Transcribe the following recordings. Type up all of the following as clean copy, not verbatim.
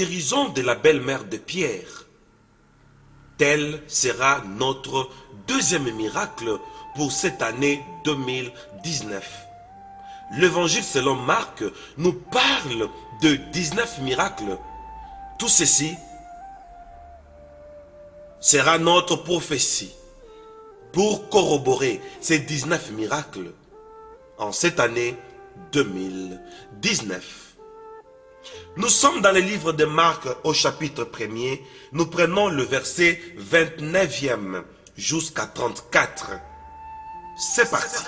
guérison de la belle-mère de Pierre. Tel sera notre deuxième miracle pour cette année 2019. L'évangile selon Marc nous parle de 19 miracles. Tout ceci sera notre prophétie pour corroborer ces 19 miracles en cette année 2019. Nous sommes dans le livre de Marc au chapitre 1er. Nous prenons le verset 29e jusqu'à 34. C'est parti.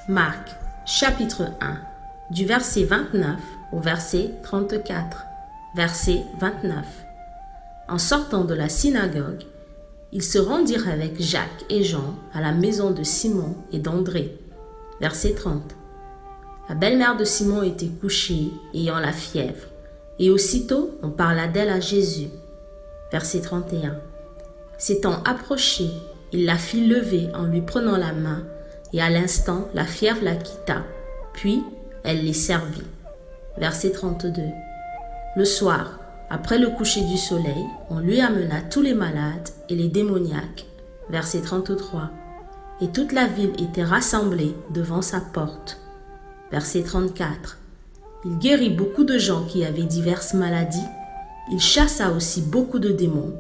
Marc, chapitre 1, du verset 29 au verset 34. Verset 29. En sortant de la synagogue, ils se rendirent avec Jacques et Jean à la maison de Simon et d'André. Verset 30. La belle-mère de Simon était couchée, ayant la fièvre, et aussitôt on parla d'elle à Jésus. Verset 31. S'étant approché, il la fit lever en lui prenant la main, et à l'instant la fièvre la quitta, puis elle les servit. Verset 32. Le soir, après le coucher du soleil, on lui amena tous les malades et les démoniaques. Verset 33. Et toute la ville était rassemblée devant sa porte. Verset 34. Il guérit beaucoup de gens qui avaient diverses maladies. Il chassa aussi beaucoup de démons,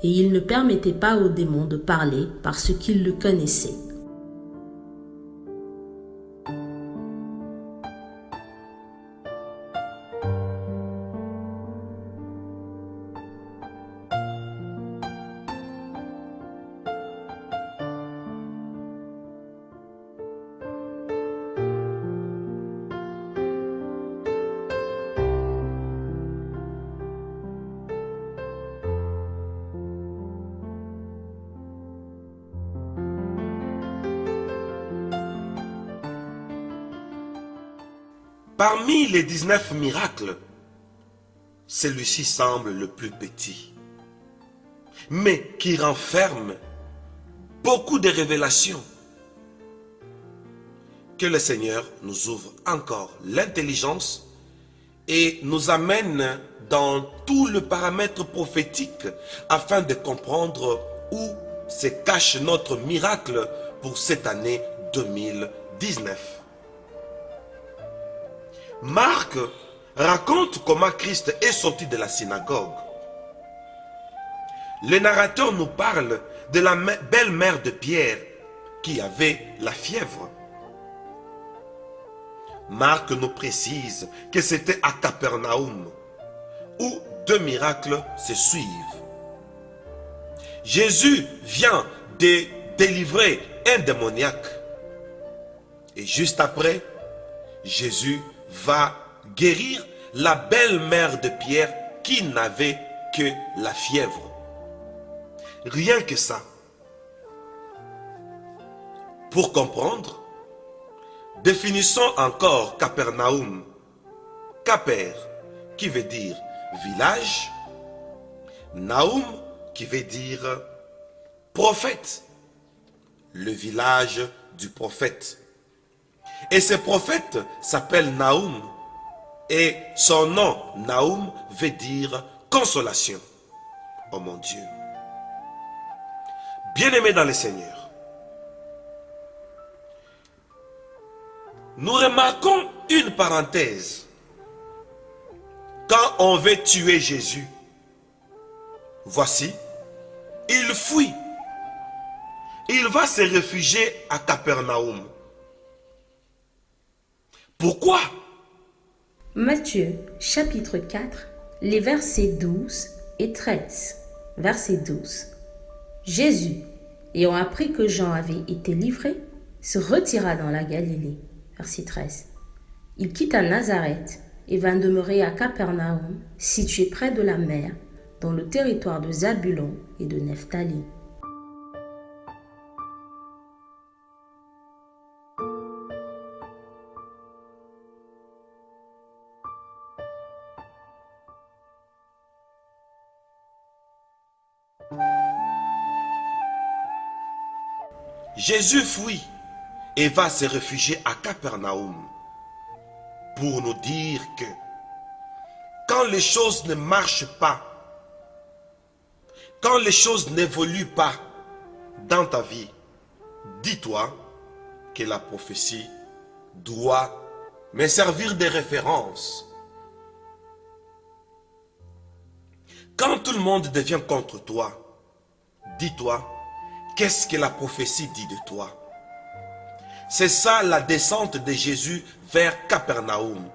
et il ne permettait pas aux démons de parler parce qu'ils le connaissaient. Parmi les 19 miracles, celui-ci semble le plus petit, mais qui renferme beaucoup de révélations. Que le Seigneur nous ouvre encore l'intelligence et nous amène dans tout le paramètre prophétique afin de comprendre où se cache notre miracle pour cette année 2019. Marc raconte comment Christ est sorti de la synagogue. Le narrateur nous parle de la belle-mère de Pierre qui avait la fièvre. Marc nous précise que c'était à Capernaum où deux miracles se suivent. Jésus vient de délivrer un démoniaque et juste après, Jésus va guérir la belle-mère de Pierre qui n'avait que la fièvre. Rien que ça. Pour comprendre, définissons encore Capernaum. Caper, qui veut dire village. Naum, qui veut dire prophète. Le village du prophète. Et ce prophète s'appelle Naum. Et son nom, Naum, veut dire consolation. Oh mon Dieu. Bien-aimés dans le Seigneur, nous remarquons une parenthèse. Quand on veut tuer Jésus, voici, il fuit. Il va se réfugier à Capernaum. Pourquoi? Matthieu, chapitre 4, les versets 12 et 13. Verset 12. Jésus, ayant appris que Jean avait été livré, se retira dans la Galilée. Verset 13. Il quitta Nazareth et vint demeurer à Capernaum, situé près de la mer, dans le territoire de Zabulon et de Nephtali. Jésus fuit et va se réfugier à Capernaum pour nous dire que quand quand les choses ne marchent pas, quand les choses n'évoluent pas dans ta vie, dis-toi que la prophétie doit me servir de référence. Quand tout le monde devient contre toi, dis-toi, qu'est-ce que la prophétie dit de toi? C'est ça la descente de Jésus vers Capernaum.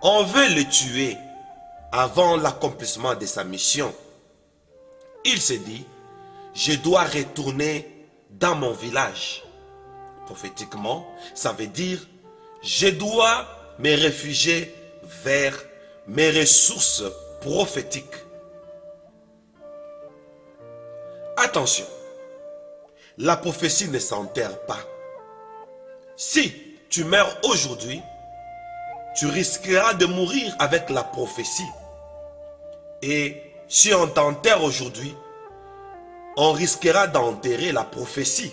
On veut le tuer avant l'accomplissement de sa mission. Il se dit, je dois retourner dans mon village. Prophétiquement, ça veut dire, je dois me réfugier vers mes ressources prophétiques. Attention, la prophétie ne s'enterre pas. Si tu meurs aujourd'hui, tu risqueras de mourir avec la prophétie. Et si on t'enterre aujourd'hui, on risquera d'enterrer la prophétie.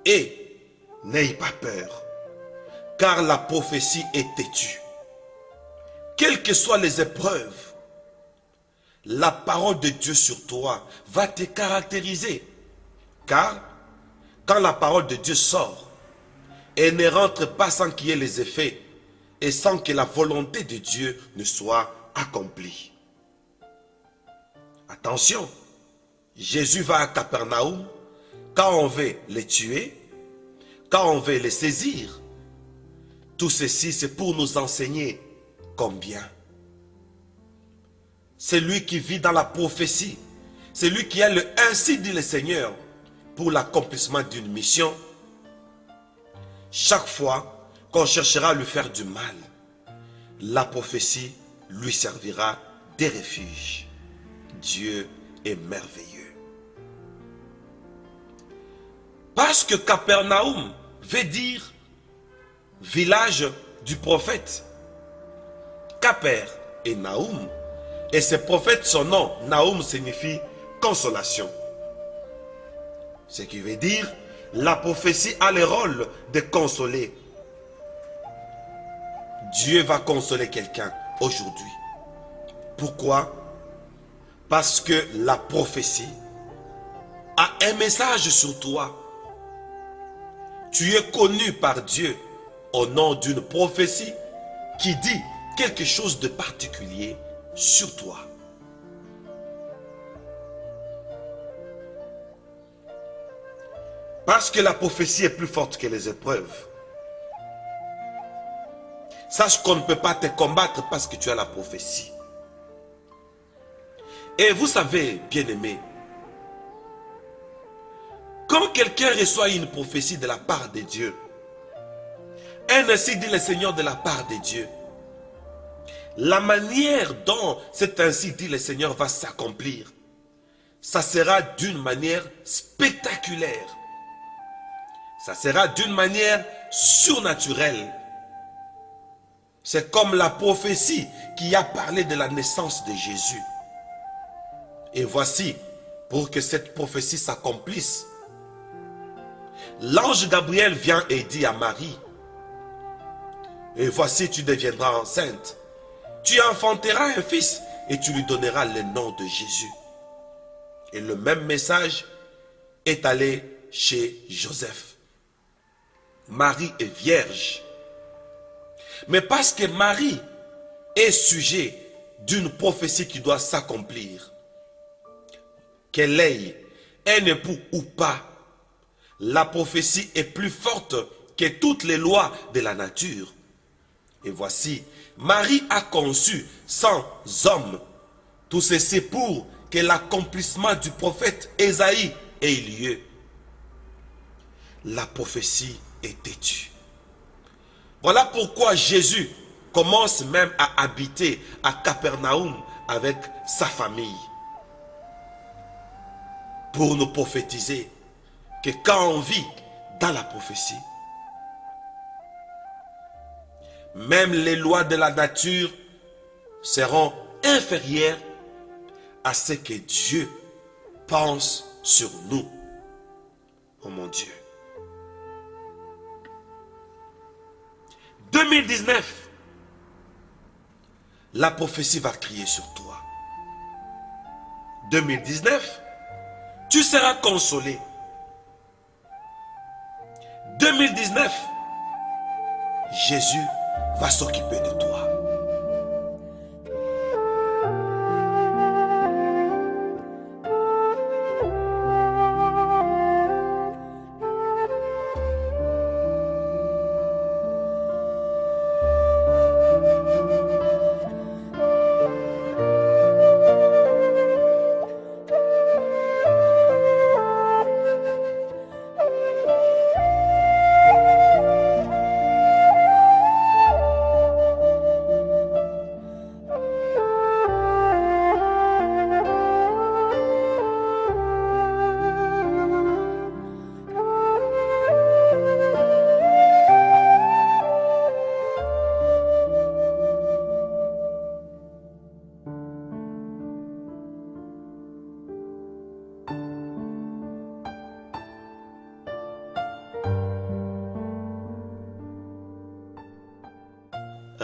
Et n'ayez pas peur, car la prophétie est têtue. Quelles que soient les épreuves, la parole de Dieu sur toi va te caractériser. Car quand la parole de Dieu sort, elle ne rentre pas sans qu'il y ait les effets et sans que la volonté de Dieu ne soit accomplie. Attention, Jésus va à Capernaum quand on veut les tuer, quand on veut les saisir. Tout ceci, c'est pour nous enseigner combien c'est lui qui vit dans la prophétie. C'est lui qui a le ainsi dit le Seigneur pour l'accomplissement d'une mission. Chaque fois qu'on cherchera à lui faire du mal, la prophétie lui servira de refuge. Dieu est merveilleux. Parce que Capernaum veut dire village du prophète. Caper et Naoum. Et ce prophète, son nom, Naoum, signifie consolation. Ce qui veut dire, la prophétie a le rôle de consoler. Dieu va consoler quelqu'un aujourd'hui. Pourquoi? Parce que la prophétie a un message sur toi. Tu es connu par Dieu au nom d'une prophétie qui dit quelque chose de particulier sur toi. Parce que la prophétie est plus forte que les épreuves. Sache qu'on ne peut pas te combattre parce que tu as la prophétie. Et vous savez, bien-aimés, quand quelqu'un reçoit une prophétie de la part de Dieu, ainsi dit le Seigneur de la part de Dieu, la manière dont cet ainsi dit le Seigneur va s'accomplir, ça sera d'une manière spectaculaire. Ça sera d'une manière surnaturelle. C'est comme la prophétie qui a parlé de la naissance de Jésus. Et voici, pour que cette prophétie s'accomplisse, l'ange Gabriel vient et dit à Marie, et voici tu deviendras enceinte. Tu enfanteras un fils et tu lui donneras le nom de Jésus. Et le même message est allé chez Joseph. Marie est vierge. Mais parce que Marie est sujet d'une prophétie qui doit s'accomplir, qu'elle ait un époux ou pas, la prophétie est plus forte que toutes les lois de la nature. Et voici, Marie a conçu sans homme. Tout ceci pour que l'accomplissement du prophète Ésaïe ait lieu. La prophétie est têtue. Voilà pourquoi Jésus commence même à habiter à Capernaum avec sa famille. Pour nous prophétiser que quand on vit dans la prophétie, même les lois de la nature seront inférieures à ce que Dieu pense sur nous. Oh mon Dieu. 2019 la prophétie va crier sur toi. 2019, tu seras consolé. 2019, Jésus va s'occuper de toi.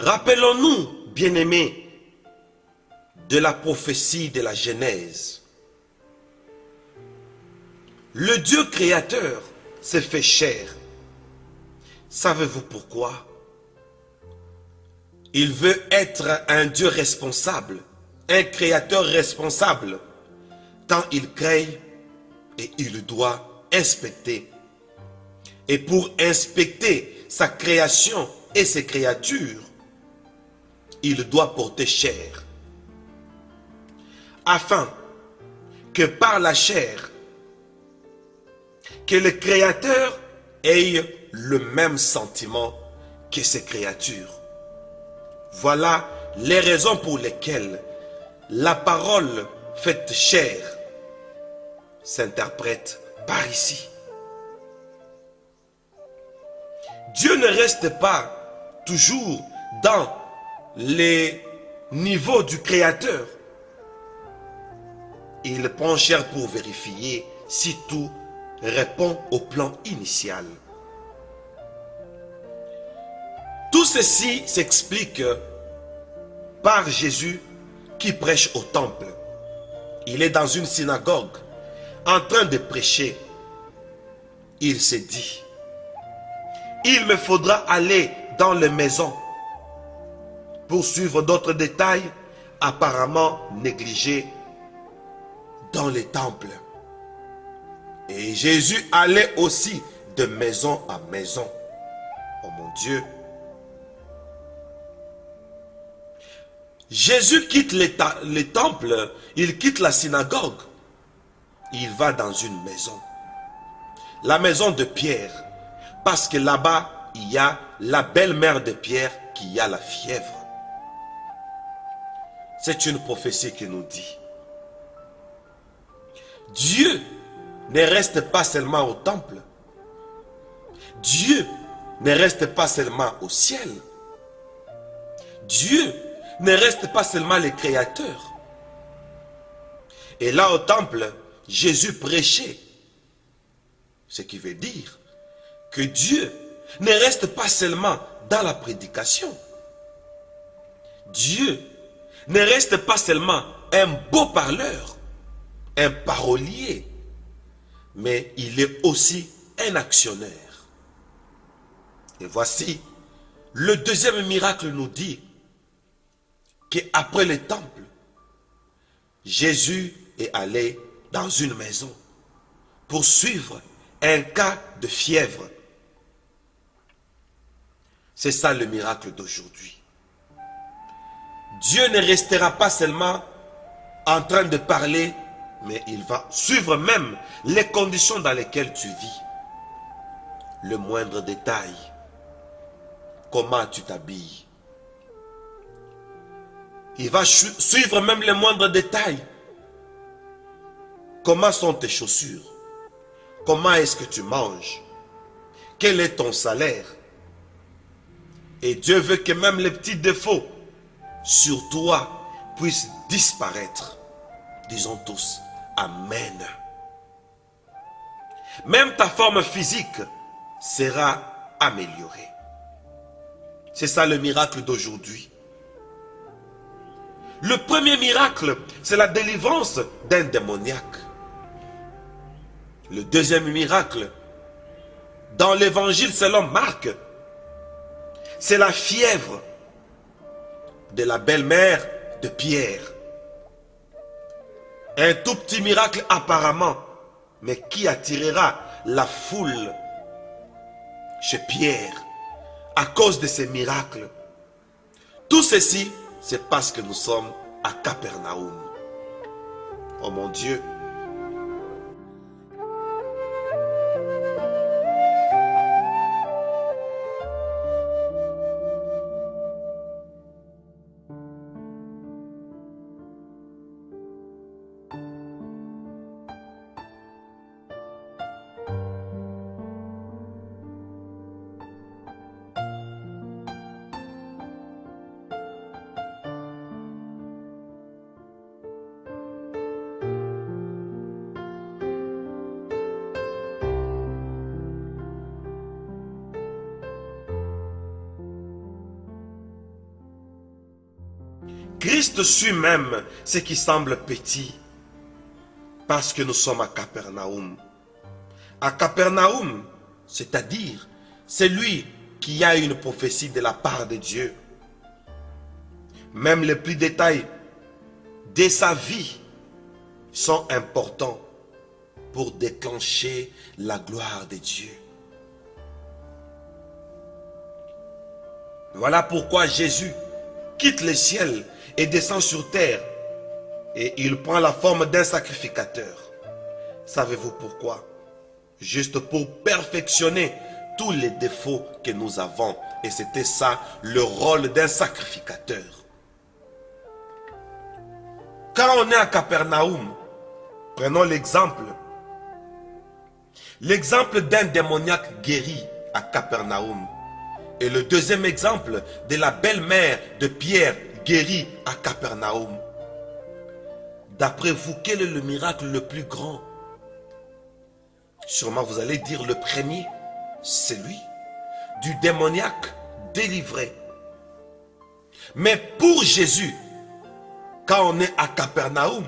Rappelons-nous, bien-aimés, de la prophétie de la Genèse. Le Dieu créateur s'est fait chair. Savez-vous pourquoi? Il veut être un Dieu responsable, un créateur responsable, tant il crée et il doit inspecter. Et pour inspecter sa création et ses créatures, il doit porter chair, afin que par la chair, que le Créateur ait le même sentiment que ses créatures. Voilà les raisons pour lesquelles la parole faite chair s'interprète par ici. Dieu ne reste pas toujours dans les niveaux du Créateur. Il prend chair pour vérifier si tout répond au plan initial. Tout ceci s'explique par Jésus qui prêche au temple. Il est dans une synagogue en train de prêcher. Il s'est dit, il me faudra aller dans les maisons pour suivre d'autres détails apparemment négligés dans les temples. Et Jésus allait aussi de maison à maison. Oh mon Dieu! Jésus quitte les temples, il quitte la synagogue. Il va dans une maison. La maison de Pierre. Parce que là-bas, il y a la belle-mère de Pierre qui a la fièvre. C'est une prophétie qui nous dit. Dieu ne reste pas seulement au temple. Dieu ne reste pas seulement au ciel. Dieu ne reste pas seulement le Créateur. Et là au temple, Jésus prêchait. Ce qui veut dire que Dieu ne reste pas seulement dans la prédication. Dieu ne reste pas seulement un beau parleur, un parolier, mais il est aussi un actionnaire. Et voici, le deuxième miracle nous dit qu'après le temple, Jésus est allé dans une maison pour suivre un cas de fièvre. C'est ça le miracle d'aujourd'hui. Dieu ne restera pas seulement en train de parler, mais il va suivre même les conditions dans lesquelles tu vis. Le moindre détail. Comment tu t'habilles. Il va suivre même les moindres détails. Comment sont tes chaussures? Comment est-ce que tu manges? Quel est ton salaire? Et Dieu veut que même les petits défauts sur toi puissent disparaître. Disons tous Amen. Même ta forme physique sera améliorée. C'est ça le miracle d'aujourd'hui. Le premier miracle, c'est la délivrance d'un démoniaque. Le deuxième miracle, dans l'évangile selon Marc, c'est la fièvre de la belle-mère de Pierre. Un tout petit miracle apparemment, mais qui attirera la foule chez Pierre à cause de ces miracles. Tout ceci, c'est parce que nous sommes à Capernaum. Oh mon Dieu! Christ suit même ce qui semble petit, parce que nous sommes à Capernaum. À Capernaum, c'est-à-dire, c'est lui qui a une prophétie de la part de Dieu. Même les petits détails de sa vie sont importants pour déclencher la gloire de Dieu. Voilà pourquoi Jésus quitte le ciel et descend sur terre. Et il prend la forme d'un sacrificateur. Savez-vous pourquoi? Juste pour perfectionner tous les défauts que nous avons. Et c'était ça le rôle d'un sacrificateur. Quand on est à Capernaum, prenons l'exemple. L'exemple d'un démoniaque guéri à Capernaum. Et le deuxième exemple de la belle-mère de Pierre guérie à Capernaum. D'après vous, quel est le miracle le plus grand? Sûrement vous allez dire le premier, c'est lui, du démoniaque délivré. Mais pour Jésus, quand on est à Capernaum,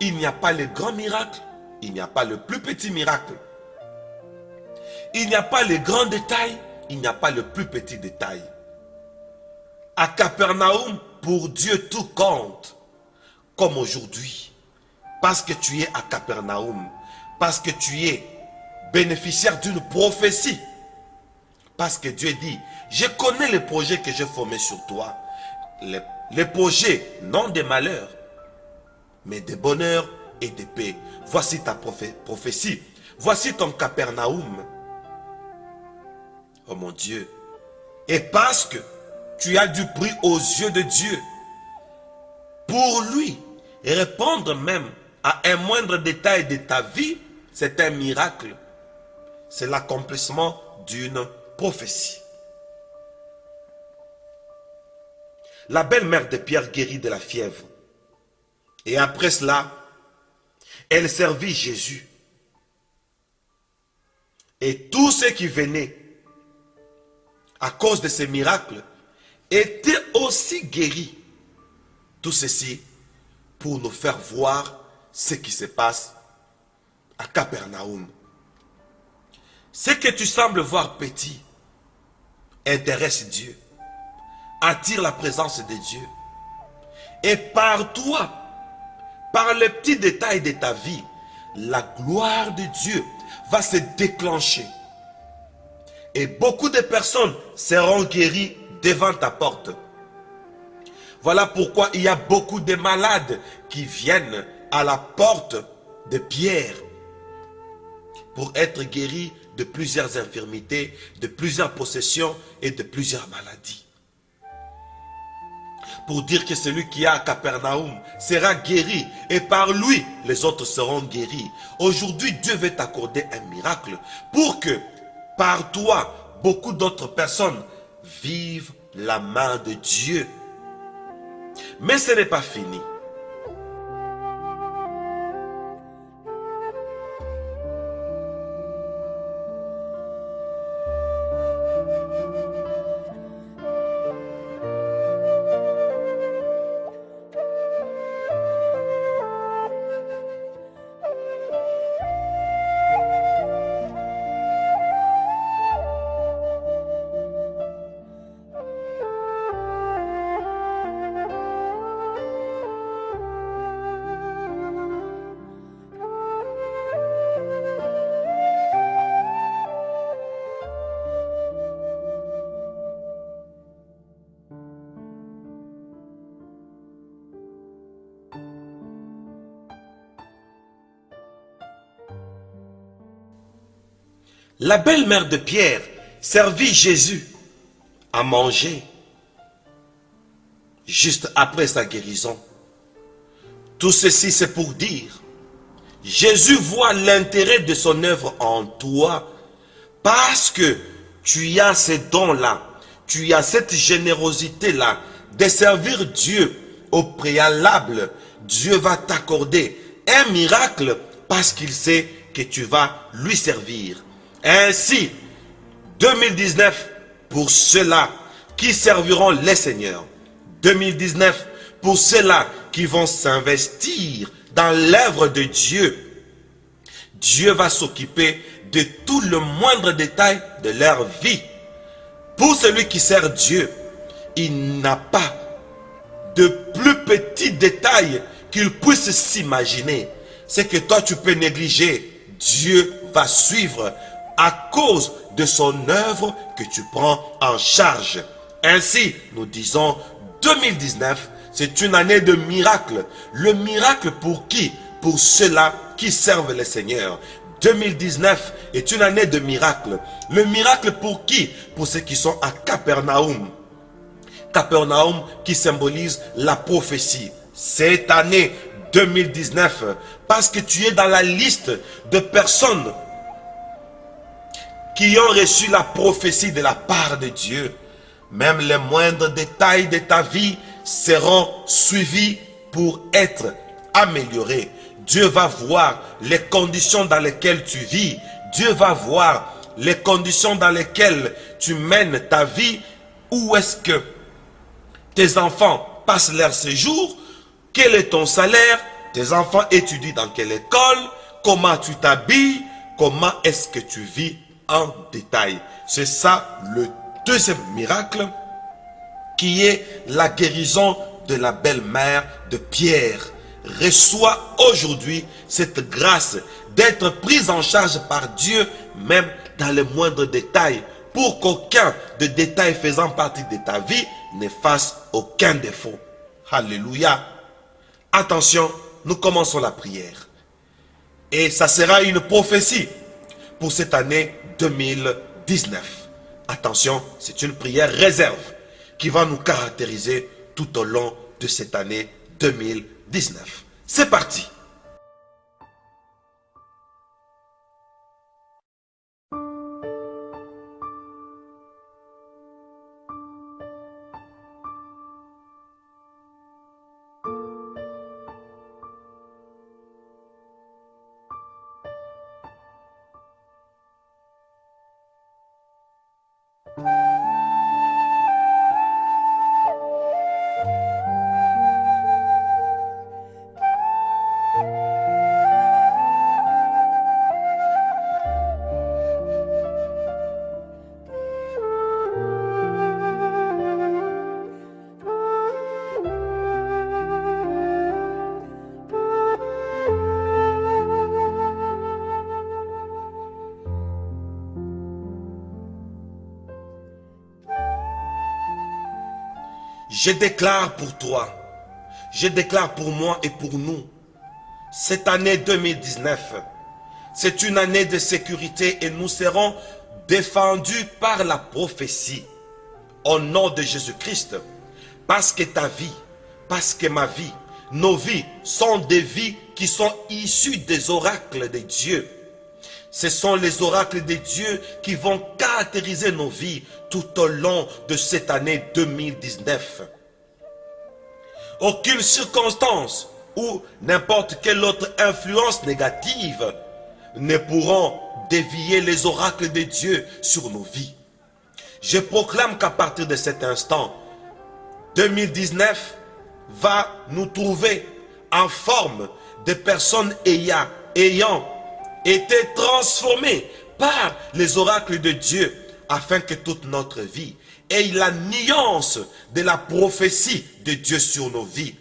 il n'y a pas le grand miracle, il n'y a pas le plus petit miracle. Il n'y a pas le grand détail, il n'y a pas le plus petit détail. À Capernaum, pour Dieu, tout compte. Comme aujourd'hui. Parce que tu es à Capernaum. Parce que tu es bénéficiaire d'une prophétie. Parce que Dieu dit, je connais les projets que j'ai formés sur toi. Les projets, non des malheurs, mais de bonheur et de paix. Voici ta prophétie. Voici ton Capernaum. Oh mon Dieu. Et parce que tu as du prix aux yeux de Dieu, pour lui, répondre même à un moindre détail de ta vie, c'est un miracle. C'est l'accomplissement d'une prophétie. La belle-mère de Pierre guérit de la fièvre. Et après cela, elle servit Jésus. Et tous ceux qui venaient à cause de ces miracles étaient aussi guéris. Tout ceci pour nous faire voir ce qui se passe à Capernaum. Ce que tu sembles voir petit intéresse Dieu, attire la présence de Dieu. Et par toi, par les petits détails de ta vie, la gloire de Dieu va se déclencher. Et beaucoup de personnes seront guéries devant ta porte. Voilà pourquoi il y a beaucoup de malades qui viennent à la porte de Pierre pour être guéris de plusieurs infirmités, de plusieurs possessions et de plusieurs maladies. Pour dire que celui qui est à Capernaum sera guéri et par lui les autres seront guéris. Aujourd'hui, Dieu veut t'accorder un miracle pour que par toi, beaucoup d'autres personnes vivent la main de Dieu. Mais ce n'est pas fini. La belle-mère de Pierre servit Jésus à manger juste après sa guérison. Tout ceci, c'est pour dire, Jésus voit l'intérêt de son œuvre en toi parce que tu as ces dons-là, tu as cette générosité-là de servir Dieu au préalable. Dieu va t'accorder un miracle parce qu'il sait que tu vas lui servir. Ainsi, 2019 pour ceux-là qui serviront les seigneurs. 2019 pour ceux-là qui vont s'investir dans l'œuvre de Dieu. Dieu va s'occuper de tout le moindre détail de leur vie. Pour celui qui sert Dieu, il n'a pas de plus petits détails qu'il puisse s'imaginer. C'est que toi tu peux négliger. Dieu va suivre à cause de son œuvre que tu prends en charge. Ainsi, nous disons 2019, c'est une année de miracle. Le miracle pour qui? Pour ceux-là qui servent le Seigneur. 2019 est une année de miracle. Le miracle pour qui? Pour ceux qui sont à Capernaum. Capernaum qui symbolise la prophétie. Cette année 2019, parce que tu es dans la liste de personnes qui ont reçu la prophétie de la part de Dieu. Même les moindres détails de ta vie seront suivis pour être améliorés. Dieu va voir les conditions dans lesquelles tu vis. Dieu va voir les conditions dans lesquelles tu mènes ta vie. Où est-ce que tes enfants passent leur séjour? Quel est ton salaire? Tes enfants étudient dans quelle école? Comment tu t'habilles? Comment est-ce que tu vis en détail? C'est ça le deuxième miracle, qui est la guérison de la belle-mère de Pierre. Reçois aujourd'hui cette grâce d'être prise en charge par Dieu, même dans les moindres détails, pour qu'aucun de détails faisant partie de ta vie ne fasse aucun défaut. Alléluia. Attention, nous commençons la prière. Et ça sera une prophétie pour cette année 2019. Attention, c'est une prière réserve qui va nous caractériser tout au long de cette année 2019. C'est parti. Je déclare pour toi, je déclare pour moi et pour nous, cette année 2019, c'est une année de sécurité et nous serons défendus par la prophétie. Au nom de Jésus-Christ, parce que ta vie, parce que ma vie, nos vies sont des vies qui sont issues des oracles de Dieu. Ce sont les oracles de Dieu qui vont caractériser nos vies tout au long de cette année 2019. Aucune circonstance ou n'importe quelle autre influence négative ne pourront dévier les oracles de Dieu sur nos vies. Je proclame qu'à partir de cet instant, 2019 va nous trouver en forme de personnes ayant été transformées par les oracles de Dieu, afin que toute notre vie ait la nuance de la prophétie de Dieu sur nos vies.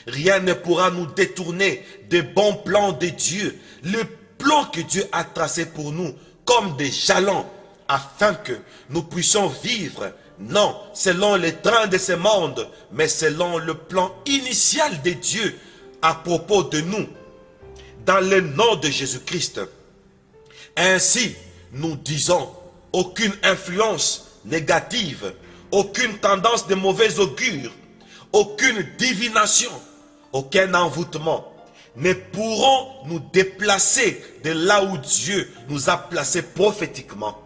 Rien ne pourra nous détourner des bons plans de Dieu, le plan que Dieu a tracé pour nous comme des jalons, afin que nous puissions vivre, non selon les trains de ce monde, mais selon le plan initial de Dieu à propos de nous, dans le nom de Jésus-Christ. Ainsi, nous disons, aucune influence négative, aucune tendance de mauvais augure, aucune divination, aucun envoûtement ne pourront nous déplacer de là où Dieu nous a placés prophétiquement.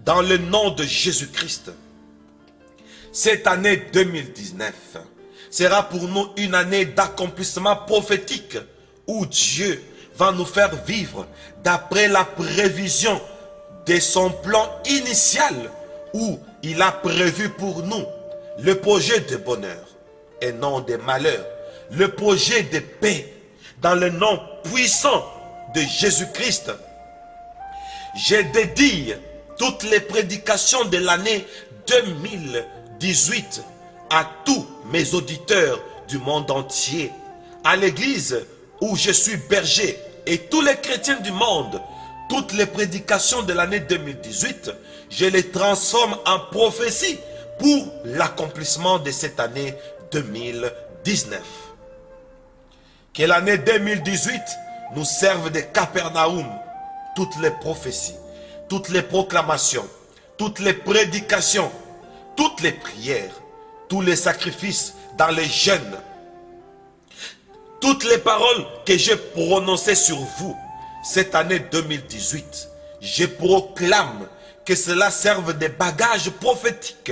Dans le nom de Jésus-Christ, cette année 2019 sera pour nous une année d'accomplissement prophétique où Dieu va nous faire vivre d'après la prévision de son plan initial où il a prévu pour nous le projet de bonheur et non de malheur, le projet de paix dans le nom puissant de Jésus-Christ. Je dédie toutes les prédications de l'année 2018 à tous mes auditeurs du monde entier, à l'église où je suis berger et tous les chrétiens du monde. Toutes les prédications de l'année 2018, je les transforme en prophétie pour l'accomplissement de cette année 2019. Que l'année 2018 nous serve de Capernaum. Toutes les prophéties, toutes les proclamations, toutes les prédications, toutes les prières, tous les sacrifices dans les jeûnes, toutes les paroles que j'ai prononcées sur vous cette année 2018, je proclame que cela serve de bagage prophétique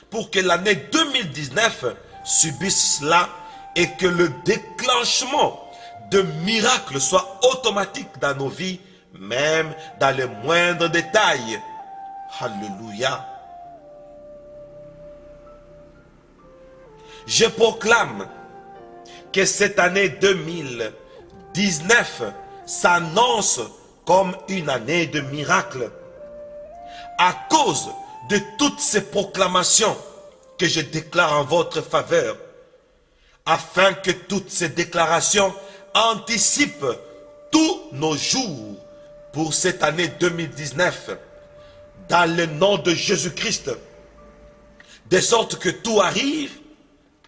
pour que l'année 2019 subisse cela et que le déclenchement de miracles soit automatique dans nos vies, même dans les moindres détails. Alléluia. Je proclame que cette année 2019 s'annonce comme une année de miracles. À cause de toutes ces proclamations que je déclare en votre faveur, afin que toutes ces déclarations anticipent tous nos jours pour cette année 2019, dans le nom de Jésus-Christ, de sorte que tout arrive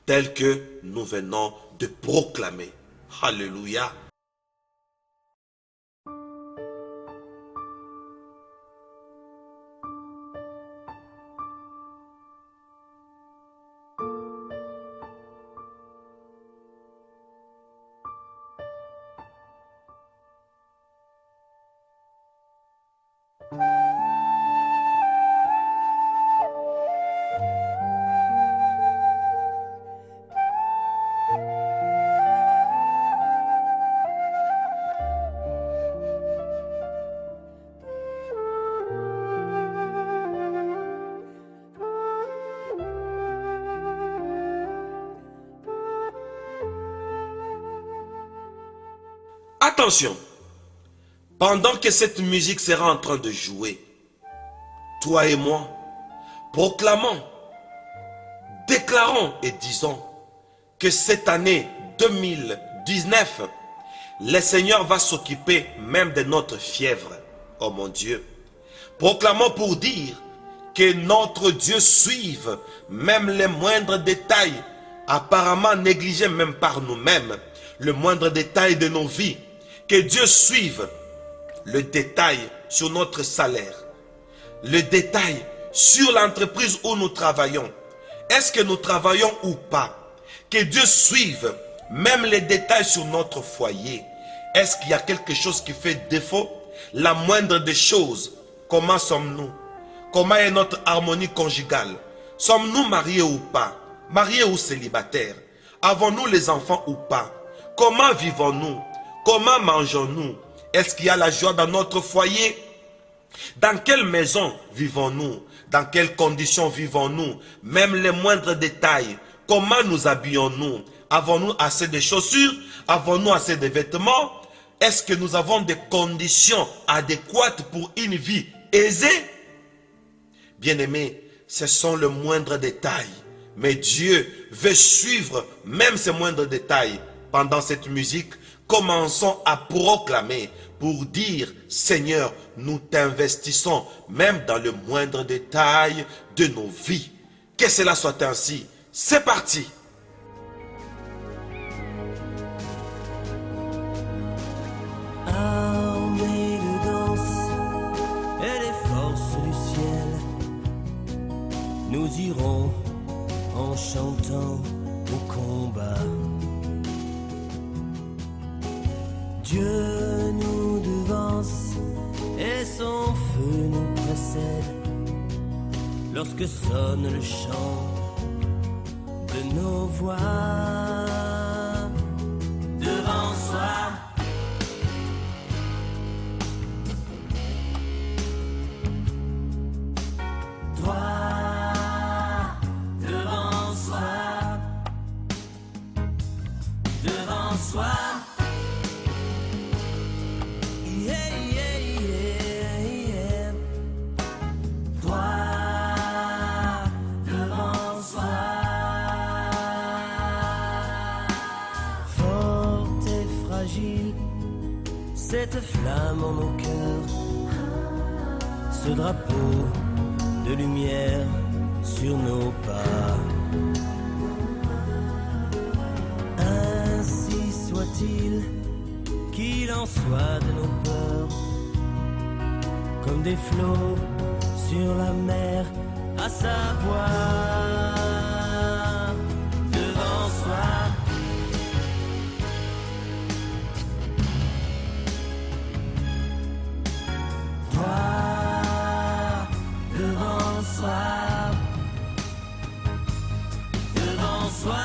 tel que nous venons de proclamer. Alléluia. Attention, pendant que cette musique sera en train de jouer, toi et moi, proclamons, déclarons et disons que cette année 2019, le Seigneur va s'occuper même de notre fièvre. Oh mon Dieu, proclamons pour dire que notre Dieu suive même les moindres détails, apparemment négligés même par nous-mêmes, le moindre détail de nos vies. Que Dieu suive le détail sur notre salaire, le détail sur l'entreprise où nous travaillons. Est-ce que nous travaillons ou pas? Que Dieu suive même les détails sur notre foyer. Est-ce qu'il y a quelque chose qui fait défaut? La moindre des choses. Comment sommes-nous? Comment est notre harmonie conjugale? Sommes-nous mariés ou pas? Mariés ou célibataires? Avons-nous les enfants ou pas? Comment vivons-nous? Comment mangeons-nous? Est-ce qu'il y a la joie dans notre foyer? Dans quelle maison vivons-nous? Dans quelles conditions vivons-nous? Même les moindres détails. Comment nous habillons-nous? Avons-nous assez de chaussures? Avons-nous assez de vêtements? Est-ce que nous avons des conditions adéquates pour une vie aisée? Bien-aimés, ce sont les moindres détails. Mais Dieu veut suivre même ces moindres détails. Pendant cette musique, commençons à proclamer pour dire, Seigneur, nous t'investissons même dans le moindre détail de nos vies. Que cela soit ainsi. C'est parti. Armé de danse, Dieu nous devance et son feu nous précède lorsque sonne le chant de nos voix. Devant soi, droit, devant soi, devant soi. Yeah, yeah, yeah, yeah. Droit, devant soi. Forte et fragile, cette flamme en nos cœurs, ce drapeau de lumière sur nos pas. Ainsi soit-il, qu'il en soit de nos peurs, comme des flots sur la mer, à savoir devant soi. Toi, devant soi, devant soi.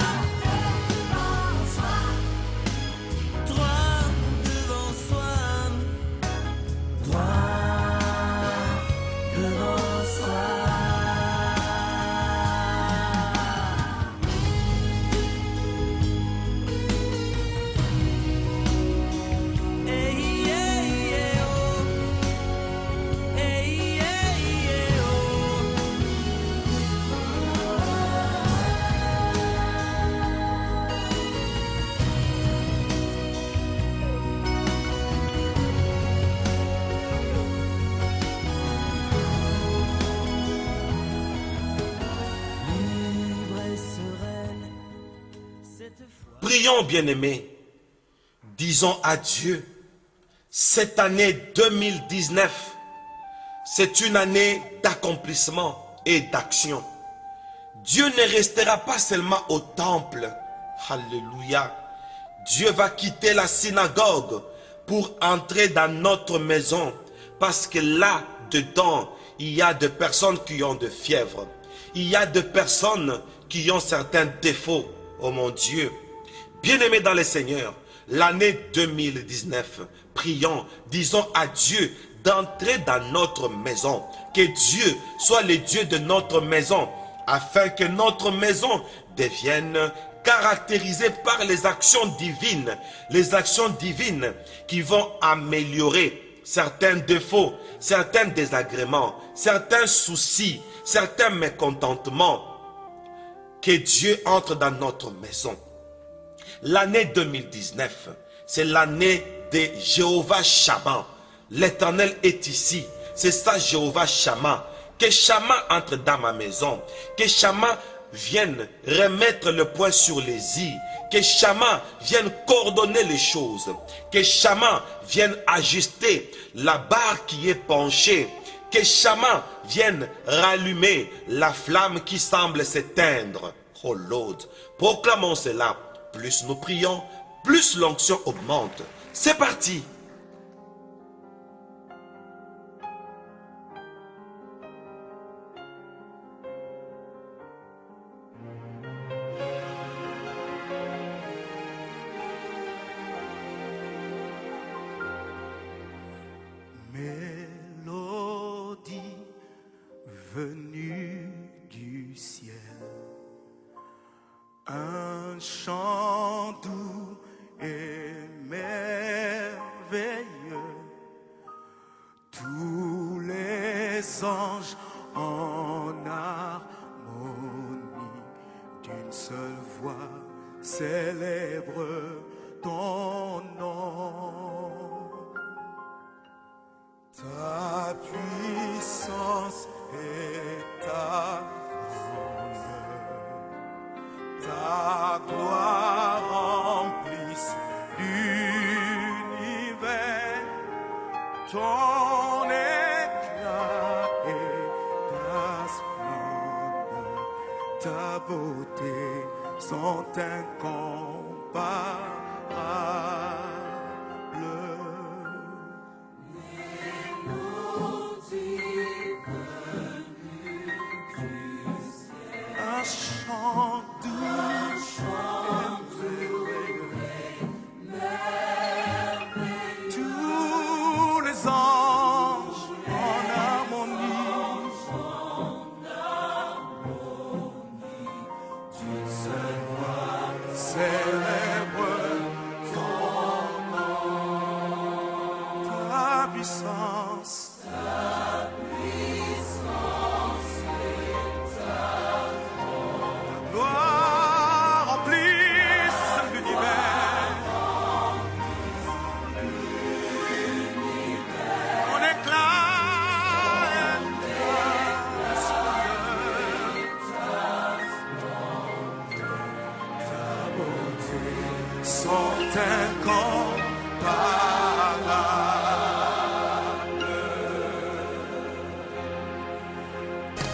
Prions, bien-aimés, disons à Dieu, cette année 2019, c'est une année d'accomplissement et d'action. Dieu ne restera pas seulement au temple. Alléluia. Dieu va quitter la synagogue pour entrer dans notre maison, parce que là, dedans, il y a des personnes qui ont de fièvre. Il y a des personnes qui ont certains défauts. Oh mon Dieu. Bien-aimés dans le Seigneur, l'année 2019, prions, disons à Dieu d'entrer dans notre maison. Que Dieu soit le Dieu de notre maison, afin que notre maison devienne caractérisée par les actions divines qui vont améliorer certains défauts, certains désagréments, certains soucis, certains mécontentements. Que Dieu entre dans notre maison. L'année 2019, c'est l'année de Jéhovah Shammah. L'Éternel est ici. C'est ça Jéhovah Shammah. Que Shammah entre dans ma maison. Que Shammah vienne remettre le point sur les i. Que Shammah vienne coordonner les choses. Que Shammah vienne ajuster la barre qui est penchée. Que Shammah vienne rallumer la flamme qui semble s'éteindre. Oh Lord, proclamons cela. Plus nous prions, plus l'onction augmente. C'est parti. Mélodie venue du ciel, un chant doux et merveilleux. Tous les anges en harmonie d'une seule voix célèbrent ton nom. Ta puissance et ta ta gloire remplisse l'univers, ton éclat et ta splendeur, ta beauté sont incomparables. puissance. Ta gloire remplisse l'univers. Ton éclat et ta splendeur. Ta beauté sont incomparables.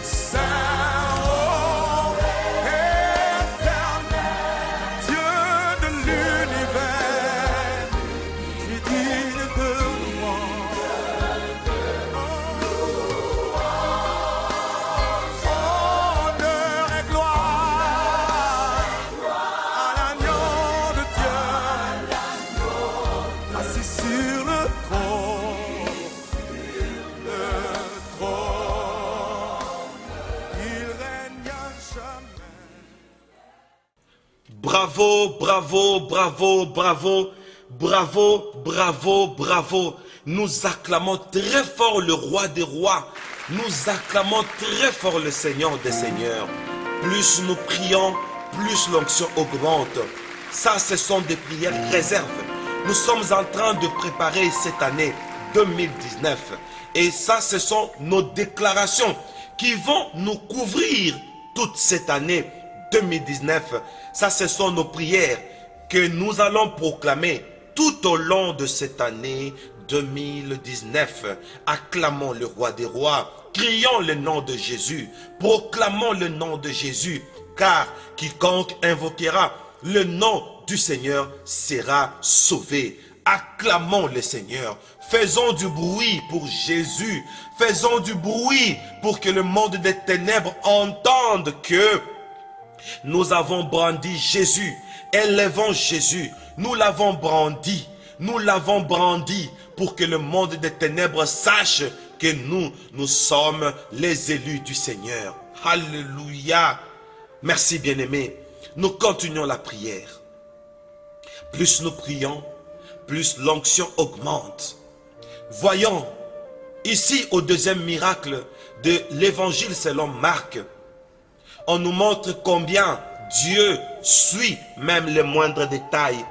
Saint, ô éternel, Dieu de l'univers, tu es digne de louange. Honneur et gloire à l'agneau de Dieu, assis sur le trône. Il règne à jamais. Bravo, bravo, bravo, bravo, bravo, bravo, bravo. Nous acclamons très fort le roi des rois. Nous acclamons très fort le Seigneur des seigneurs. Plus nous prions, plus l'onction augmente. Ça, ce sont des prières réserves. Nous sommes en train de préparer cette année 2019. Et ça, ce sont nos déclarations qui vont nous couvrir toute cette année 2019. Ça, ce sont nos prières que nous allons proclamer tout au long de cette année 2019. Acclamons le roi des rois, crions le nom de Jésus, proclamons le nom de Jésus, car quiconque invoquera le nom du Seigneur sera sauvé. Acclamons le Seigneur, faisons du bruit pour Jésus, faisons du bruit pour que le monde des ténèbres entende que nous avons brandi Jésus, élevons Jésus, nous l'avons brandi pour que le monde des ténèbres sache que nous sommes les élus du Seigneur. Alléluia. Merci bien-aimés. Nous continuons la prière. Plus nous prions, plus l'onction augmente. Voyons ici au deuxième miracle de l'évangile selon Marc, on nous montre combien Dieu suit même les moindres détails.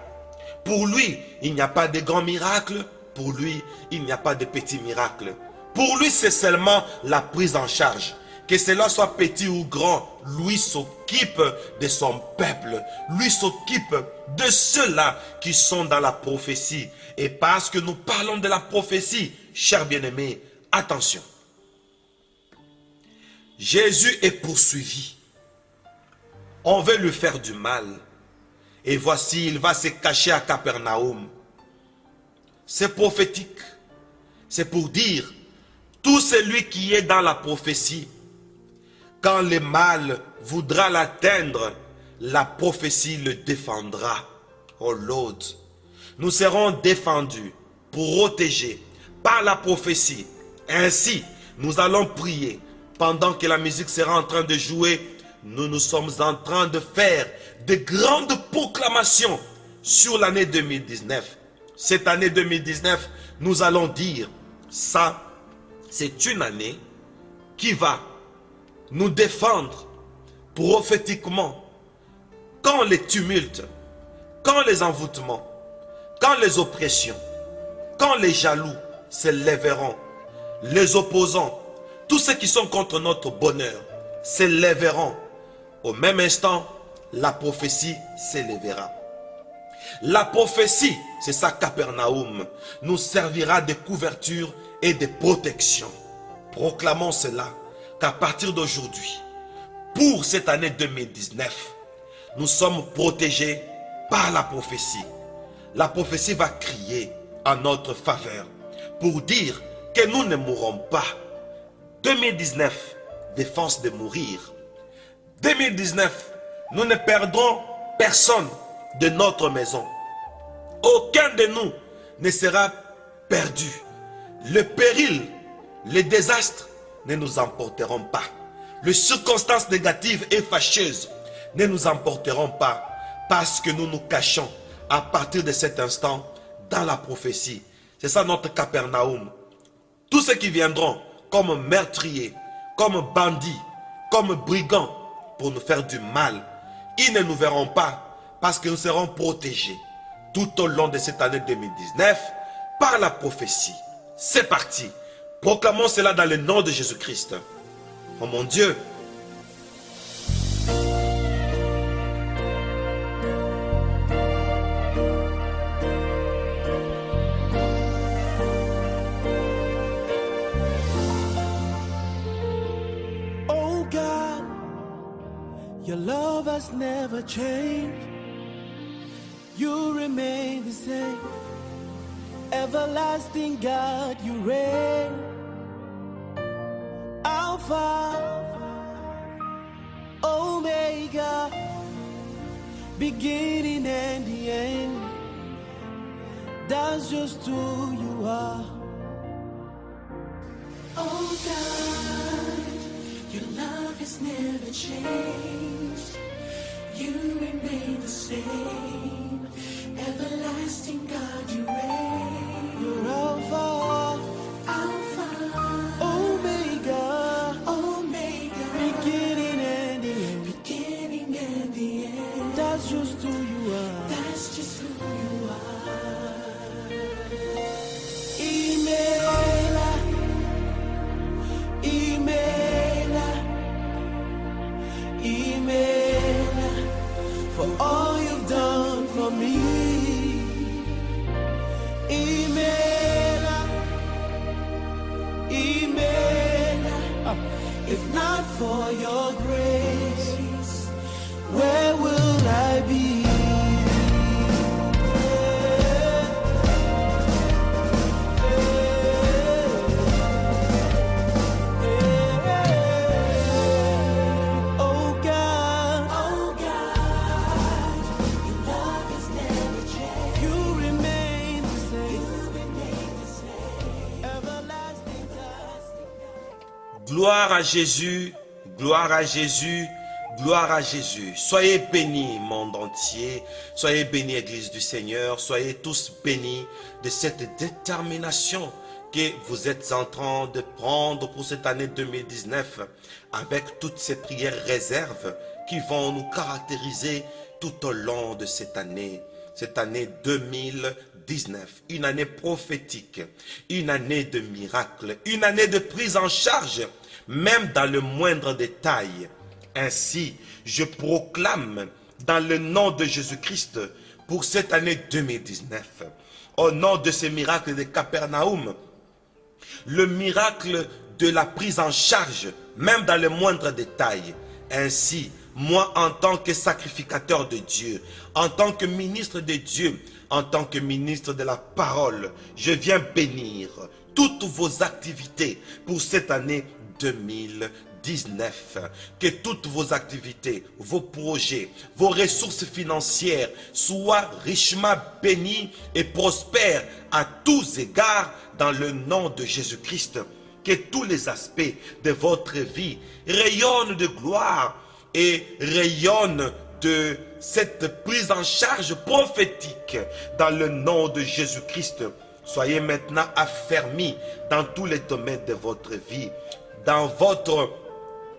Pour lui, il n'y a pas de grands miracles. Pour lui, il n'y a pas de petits miracles. Pour lui, c'est seulement la prise en charge. Que cela soit petit ou grand, lui s'occupe de son peuple. Lui s'occupe de ceux-là qui sont dans la prophétie. Et parce que nous parlons de la prophétie, chers bien-aimés, attention. Jésus est poursuivi. On veut lui faire du mal. Et voici, il va se cacher à Capernaum. C'est prophétique. C'est pour dire, tout celui qui est dans la prophétie, quand le mal voudra l'atteindre, la prophétie le défendra. Oh Lord, nous serons défendus, protégés par la prophétie. Ainsi, nous allons prier. Pendant que la musique sera en train de jouer, nous sommes en train de faire de grandes proclamations sur l'année 2019. Cette année 2019, nous allons dire, ça, c'est une année qui va nous défendre prophétiquement. Quand les tumultes, quand les envoûtements, quand les oppressions, quand les jaloux s'élèveront, les opposants, tous ceux qui sont contre notre bonheur s'élèveront. Au même instant, la prophétie s'élèvera. La prophétie, c'est ça Capernaum, nous servira de couverture et de protection. Proclamons cela, qu'à partir d'aujourd'hui, pour cette année 2019, nous sommes protégés par la prophétie. La prophétie va crier en notre faveur pour dire que nous ne mourrons pas. 2019, défense de mourir. 2019, nous ne perdrons personne de notre maison. Aucun de nous ne sera perdu. Le péril, les désastres ne nous emporteront pas. Les circonstances négatives et fâcheuses ne nous emporteront pas parce que nous nous cachons à partir de cet instant dans la prophétie. C'est ça notre Capernaum. Tous ceux qui viendront comme meurtriers, comme bandits, comme brigands pour nous faire du mal, ils ne nous verront pas parce que nous serons protégés tout au long de cette année 2019 par la prophétie. C'est parti. Proclamons cela dans le nom de Jésus-Christ. Oh mon Dieu. Oh God, your love has never changed. You remain the same. Everlasting God, you reign. Alpha, Omega, beginning and the end. That's just who you are. Oh God, your love has never changed. You remain the same. Everlasting God, you reign. You're Alpha, Alpha, Omega, Omega, beginning and the end. beginning and the end. That's just who you are. That's just who you are. Imela, Imela, for all you've done for me. Imela, if not for your grace, where will I be? Oh God, Oh God, your love has never changed. you remain the same. You remain the same. Everlasting God. Gloire à Jésus, gloire à Jésus, gloire à Jésus. Soyez bénis, monde entier. Soyez bénis, Église du Seigneur. Soyez tous bénis de cette détermination que vous êtes en train de prendre pour cette année 2019 avec toutes ces prières réserves qui vont nous caractériser tout au long de cette année 2019, une année prophétique, une année de miracles, une année de prise en charge, même dans le moindre détail. Ainsi, je proclame dans le nom de Jésus-Christ pour cette année 2019, au nom de ce miracle de Capernaum, le miracle de la prise en charge, même dans le moindre détail. Ainsi, moi, en tant que sacrificateur de Dieu, en tant que ministre de Dieu, en tant que ministre de la parole, je viens bénir toutes vos activités pour cette année 2019. Que toutes vos activités, vos projets, vos ressources financières soient richement bénies et prospères à tous égards dans le nom de Jésus-Christ. Que tous les aspects de votre vie rayonnent de gloire et rayonnent de cette prise en charge prophétique dans le nom de Jésus-Christ. Soyez maintenant affermis dans tous les domaines de votre vie, dans votre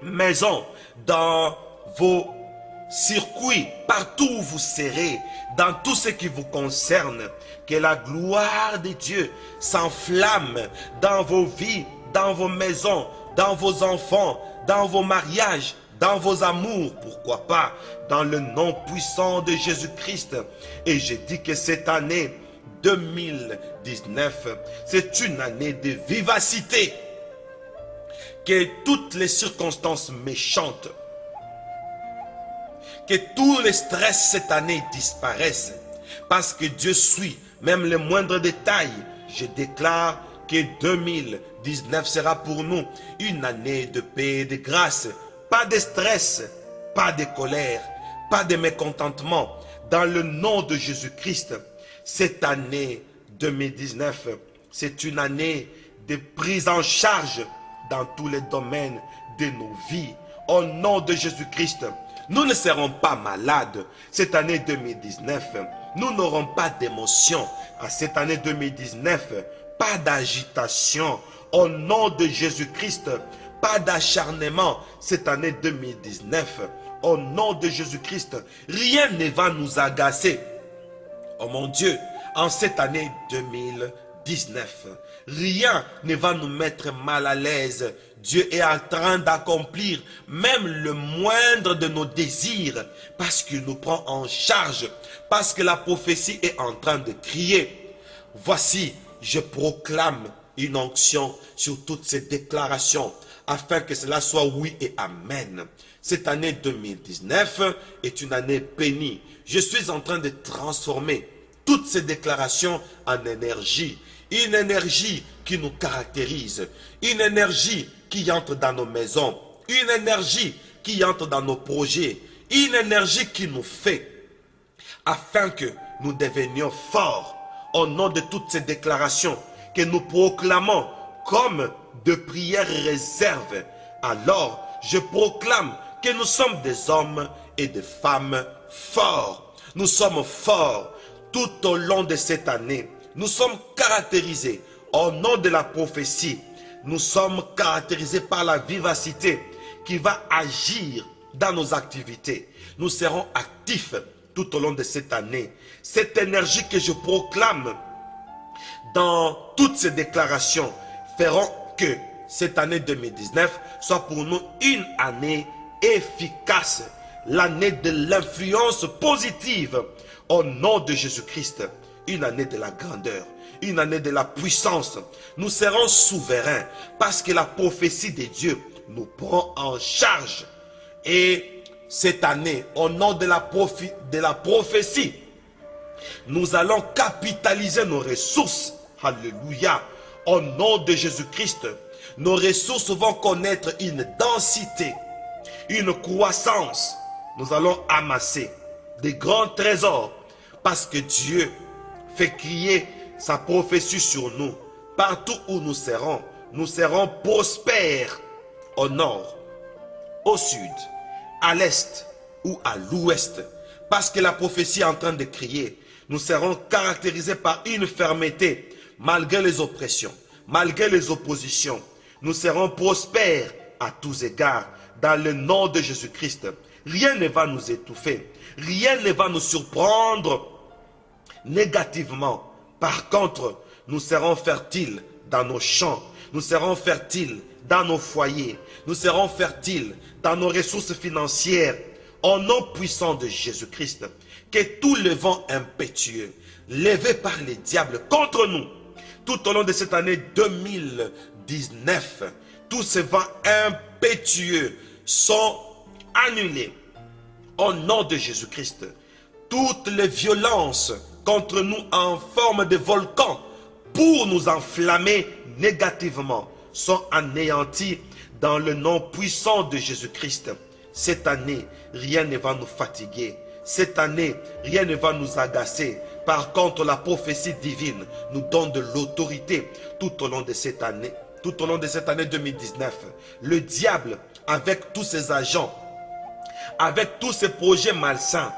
maison, dans vos circuits, partout où vous serez, dans tout ce qui vous concerne. Que la gloire de Dieu s'enflamme dans vos vies, dans vos maisons, dans vos enfants, dans vos mariages, dans vos amours, pourquoi pas, dans le nom puissant de Jésus-Christ. Et je dis que cette année 2019, c'est une année de vivacité. Que toutes les circonstances méchantes, que tous les stress cette année disparaissent, parce que Dieu suit même les moindres détails. Je déclare que 2019 sera pour nous une année de paix et de grâce. Pas de stress, pas de colère, pas de mécontentement. Dans le nom de Jésus-Christ, cette année 2019, c'est une année de prise en charge dans tous les domaines de nos vies. Au nom de Jésus-Christ, nous ne serons pas malades cette année 2019. Nous n'aurons pas d'émotion à cette année 2019. Pas d'agitation. au nom de Jésus-Christ. Pas d'acharnement cette année 2019. Au nom de Jésus-Christ, rien ne va nous agacer. Oh mon Dieu, en cette année 2019, rien ne va nous mettre mal à l'aise. Dieu est en train d'accomplir même le moindre de nos désirs parce qu'il nous prend en charge, parce que la prophétie est en train de crier. Voici, je proclame une onction sur toutes ces déclarations afin que cela soit oui et amen. Cette année 2019 est une année bénie. Je suis en train de transformer toutes ces déclarations en énergie. Une énergie qui nous caractérise. Une énergie qui entre dans nos maisons. Une énergie qui entre dans nos projets. Une énergie qui nous fait afin que nous devenions forts au nom de toutes ces déclarations que nous proclamons comme de prières réserves. Alors, je proclame que nous sommes des hommes et des femmes forts. Nous sommes forts tout au long de cette année. Nous sommes caractérisés au nom de la prophétie. Nous sommes caractérisés par la vivacité qui va agir dans nos activités. Nous serons actifs tout au long de cette année. Cette énergie que je proclame dans toutes ces déclarations feront que cette année 2019 soit pour nous une année efficace, l'année de l'influence positive au nom de Jésus-Christ, une année de la grandeur, une année de la puissance. Nous serons souverains parce que la prophétie de Dieu nous prend en charge. Et cette année, au nom de la prophétie, nous allons capitaliser nos ressources. Alléluia. Au nom de Jésus-Christ, nos ressources vont connaître une densité, une croissance. Nous allons amasser des grands trésors parce que Dieu fait crier sa prophétie sur nous. Partout où nous serons prospères au nord, au sud, à l'est ou à l'ouest. Parce que la prophétie est en train de crier, nous serons caractérisés par une fermeté malgré les oppressions, malgré les oppositions. Nous serons prospères à tous égards dans le nom de Jésus-Christ. Rien ne va nous étouffer, rien ne va nous surprendre négativement. Par contre, nous serons fertiles dans nos champs, nous serons fertiles dans nos foyers, nous serons fertiles dans nos ressources financières. Au nom puissant de Jésus-Christ, que tout le vent impétueux levé par les diables contre nous, tout au long de cette année 2019, tous ces vents impétueux sont annulés. Au nom de Jésus-Christ, toutes les violences contre nous en forme de volcan pour nous enflammer négativement sont anéanties dans le nom puissant de Jésus-Christ. Cette année, rien ne va nous fatiguer. Cette année, rien ne va nous agacer. Par contre, la prophétie divine nous donne de l'autorité tout au long de cette année. Tout au long de cette année 2019, le diable, avec tous ses agents, avec tous ses projets malsains,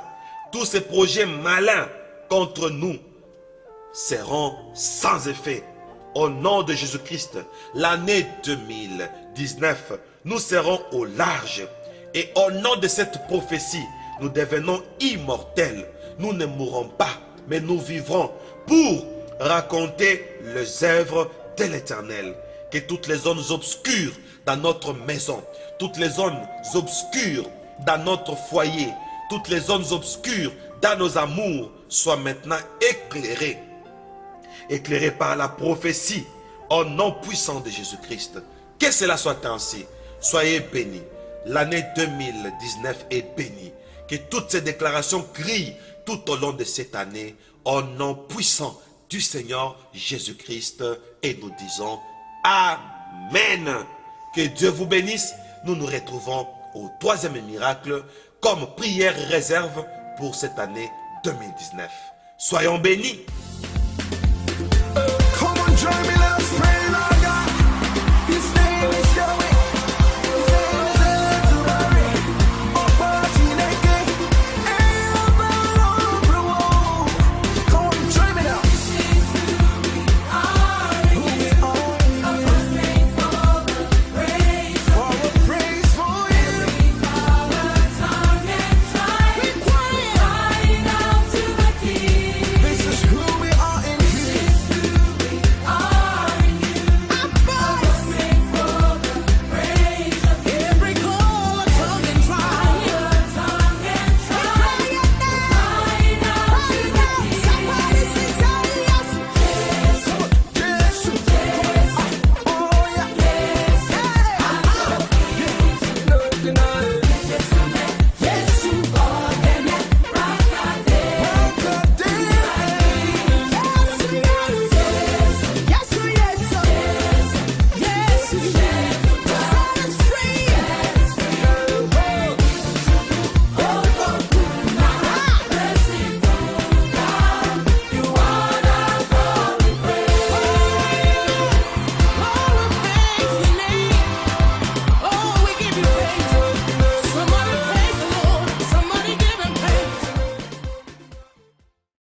tous ses projets malins contre nous, seront sans effet. Au nom de Jésus-Christ, l'année 2019, nous serons au large. Et au nom de cette prophétie, nous devenons immortels. Nous ne mourrons pas, mais nous vivrons pour raconter les œuvres de l'Éternel. Que toutes les zones obscures dans notre maison, toutes les zones obscures dans notre foyer, toutes les zones obscures dans nos amours soient maintenant éclairées. Éclairées par la prophétie au nom puissant de Jésus-Christ. Que cela soit ainsi. Soyez bénis. L'année 2019 est bénie. Que toutes ces déclarations crient tout au long de cette année au nom puissant du Seigneur Jésus-Christ. Et nous disons Amen. Que Dieu vous bénisse. Nous nous retrouvons au troisième miracle comme prière réserve pour cette année 2019. Soyons bénis.